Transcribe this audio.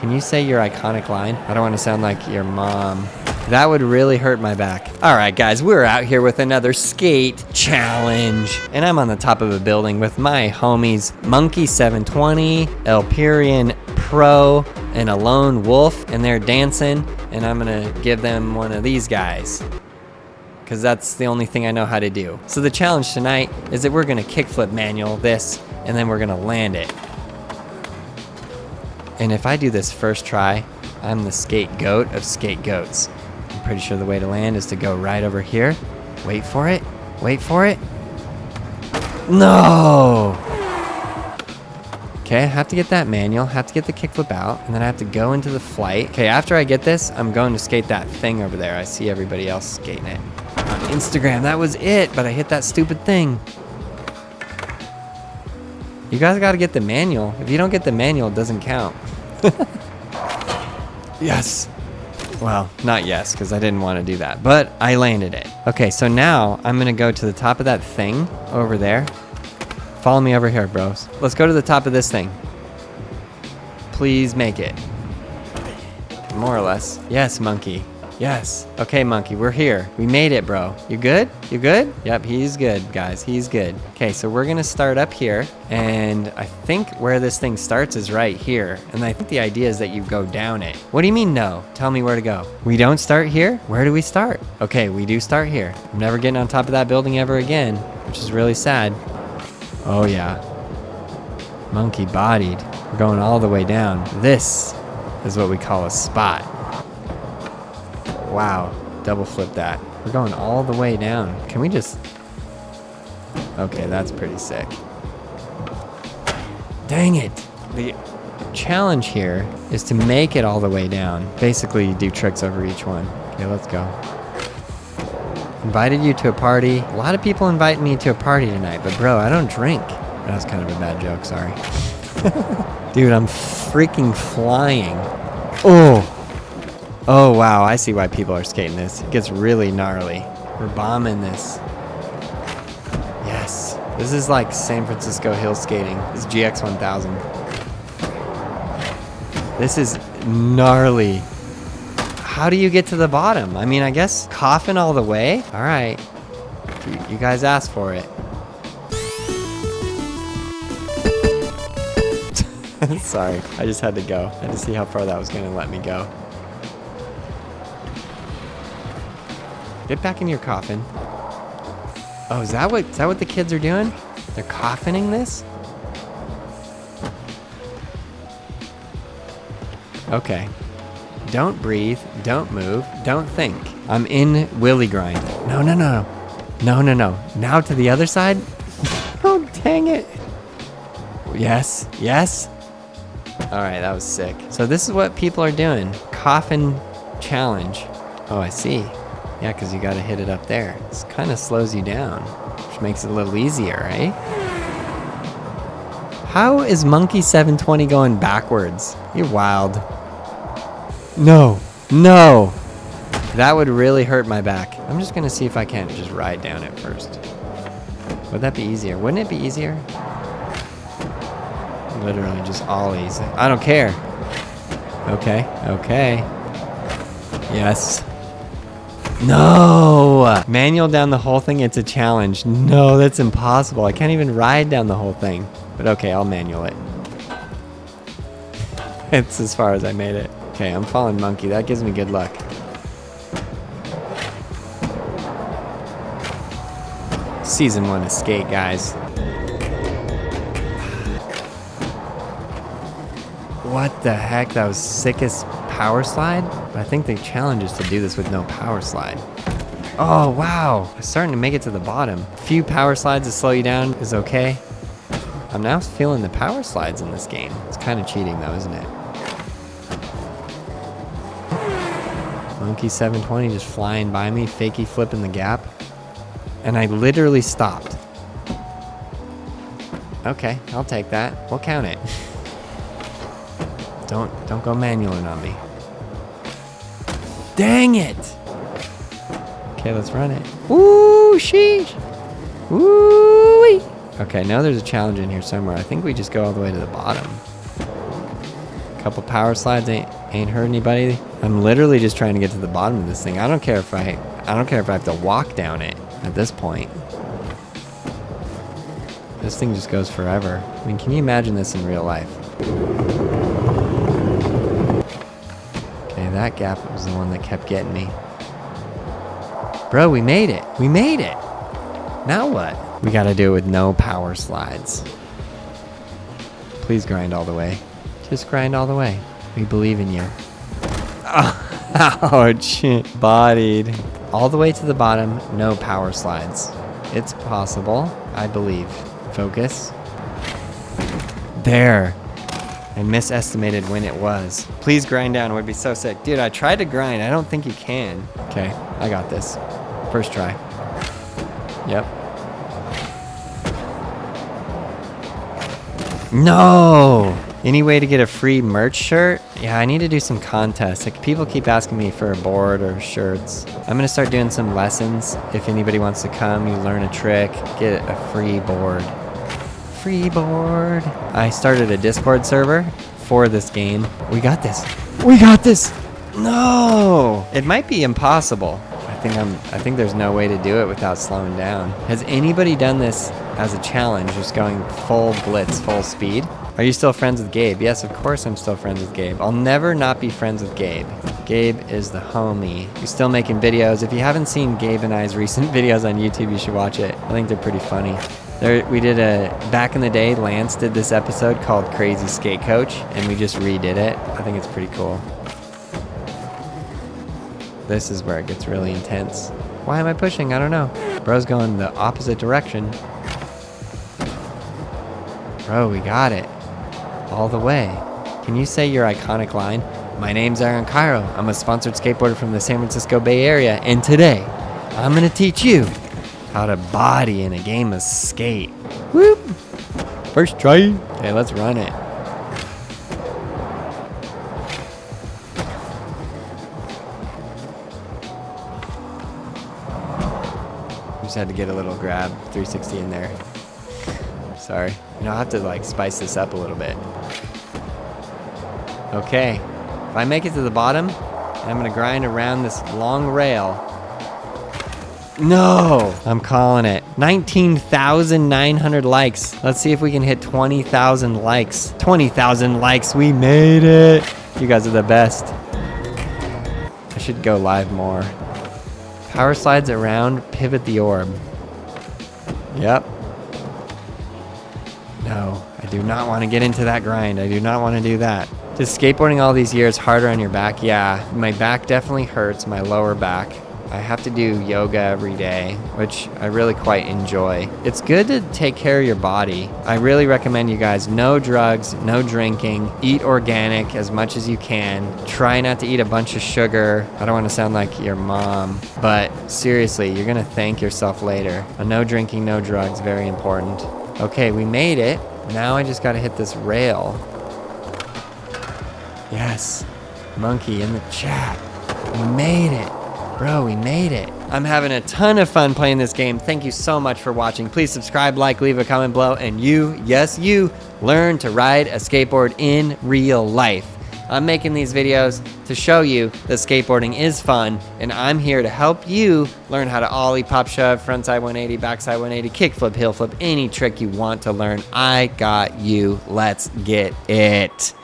can you say your iconic line? I don't want to sound like your mom. That would really hurt my back. All right, guys, we're out here with another skate challenge. And I'm on the top of a building with my homies, Monkey 720, Elperion Pro, and a lone wolf, and they're dancing. And I'm gonna give them one of these guys, because that's the only thing I know how to do. So the challenge tonight is that we're gonna kickflip manual this, and then we're gonna land it. And if I do this first try, I'm the scapegoat of scapegoats. I'm pretty sure the way to land is to go right over here. Wait for it. Wait for it. No! Okay, I have to get that manual, have to get the kickflip out, and then I have to go into the flight. Okay, after I get this, I'm going to skate that thing over there. I see everybody else skating it. On Instagram, that was it, but I hit that stupid thing. You guys gotta get the manual. If you don't get the manual, it doesn't count. Yes. Well, not yes, because I didn't want to do that, but I landed it. Okay, so now I'm gonna go to the top of that thing over there. Follow me over here, bros. Let's go to the top of this thing. Please make it. More or less. Yes, monkey. Yes. Okay, monkey, we're here. We made it, bro. You good? You good? Yep, he's good, guys. He's good. Okay, so we're gonna start up here, and I think where this thing starts is right here. And I think the idea is that you go down it. What do you mean, no? Tell me where to go. We don't start here? Where do we start? Okay, we do start here. I'm never getting on top of that building ever again, which is really sad. Oh, yeah. Monkey bodied. We're going all the way down. This is what we call a spot. Wow, double flip that. We're going all the way down. Can we just... Okay, that's pretty sick. Dang it. The challenge here is to make it all the way down. Basically, you do tricks over each one. Okay, let's go. Invited you to a party. A lot of people invite me to a party tonight, but bro, I don't drink. That was kind of a bad joke, sorry. Dude, I'm freaking flying. Oh. Oh, wow, I see why people are skating this. It gets really gnarly. We're bombing this. Yes. This is like San Francisco hill skating. This is GX 1000. This is gnarly. How do you get to the bottom? I mean, I guess coffin all the way? All right. You guys asked for it. Sorry, I just had to go. I had to see how far that was gonna let me go. Get back in your coffin. Oh, is that what the kids are doing? They're coffining this? Okay. Don't breathe, don't move, don't think. I'm in willy grind. No, no, no. No, no, no. Now to the other side? Oh, dang it. Yes, yes. All right, that was sick. So this is what people are doing. Coffin challenge. Oh, I see. Yeah, because you got to hit it up there. This kind of slows you down, which makes it a little easier, right? How is Monkey 720 going backwards? You're wild. No, no. That would really hurt my back. I'm just going to see if I can't just ride down it first. Would that be easier? Wouldn't it be easier? Literally just ollies. I don't care. Okay, okay. Yes. No! Manual down the whole thing, it's a challenge. No, that's impossible. I can't even ride down the whole thing. But okay, I'll manual it. It's as far as I made it. Okay, I'm following monkey. That gives me good luck. Season 1 of skate, guys. What the heck? That was sickest power slide? But I think the challenge is to do this with no power slide. Oh, wow. I'm starting to make it to the bottom. A few power slides to slow you down is okay. I'm now feeling the power slides in this game. It's kind of cheating though, isn't it? Monkey 720 just flying by me, fakey flipping the gap. And I literally stopped. Okay, I'll take that. We'll count it. Don't go manualing on me. Dang it! Okay, let's run it. Woo, sheesh! Woo-wee! Okay, now there's a challenge in here somewhere. I think we just go all the way to the bottom. Couple power slides ain't hurt anybody. I'm literally just trying to get to the bottom of this thing. I don't care if I have to walk down it at this point. This thing just goes forever. I mean, can you imagine this in real life? Okay, that gap was the one that kept getting me. Bro, we made it. We made it. Now what? We gotta do it with no power slides. Please grind all the way. Just grind all the way. We believe in you. Oh, ouch. Bodied. All the way to the bottom, no power slides. It's possible, I believe. Focus. There. I misestimated when it was. Please grind down. It would be so sick. Dude, I tried to grind. I don't think you can. Okay, I got this. First try. Yep. No! Any way to get a free merch shirt? Yeah, I need to do some contests. Like, people keep asking me for a board or shirts. I'm gonna start doing some lessons. If anybody wants to come, you learn a trick, get a free board. Free board. I started a Discord server for this game. We got this. We got this! No! It might be impossible. I think there's no way to do it without slowing down. Has anybody done this as a challenge, just going full blitz, full speed? Are you still friends with Gabe? Yes, of course I'm still friends with Gabe. I'll never not be friends with Gabe. Gabe is the homie. He's still making videos. If you haven't seen Gabe and I's recent videos on YouTube, you should watch it. I think they're pretty funny. We did back in the day, Lance did this episode called Crazy Skate Coach, and we just redid it. I think it's pretty cool. This is where it gets really intense. Why am I pushing? I don't know. Bro's going the opposite direction. Bro, we got it. All the way. Can you say your iconic line? My name's Aaron Cairo. I'm a sponsored skateboarder from the San Francisco Bay Area, and today, I'm gonna teach you how to body in a game of skate. Whoop! First try. Okay, let's run it. Just had to get a little grab 360 in there. Sorry. I'll have to like spice this up a little bit. Okay. If I make it to the bottom, I'm gonna grind around this long rail. No! I'm calling it. 19,900 likes. Let's see if we can hit 20,000 likes. 20,000 likes. We made it. You guys are the best. I should go live more. Power slides around, pivot the orb. Yep. No, I do not want to get into that grind. I do not want to do that. Just skateboarding all these years harder on your back. Yeah, my back definitely hurts, my lower back. I have to do yoga every day, which I really quite enjoy. It's good to take care of your body. I really recommend you guys no drugs, no drinking, eat organic as much as you can. Try not to eat a bunch of sugar. I don't want to sound like your mom, but seriously, you're gonna thank yourself later. No drinking, no drugs, very important. Okay, we made it. Now I just gotta hit this rail. Yes, monkey in the chat. We made it. Bro, we made it. I'm having a ton of fun playing this game. Thank you so much for watching. Please subscribe, like, leave a comment below, and you, yes you, learn to ride a skateboard in real life. I'm making these videos to show you that skateboarding is fun, and I'm here to help you learn how to ollie, pop, shove, frontside 180, backside 180, kickflip, heel flip, any trick you want to learn. I got you. Let's get it.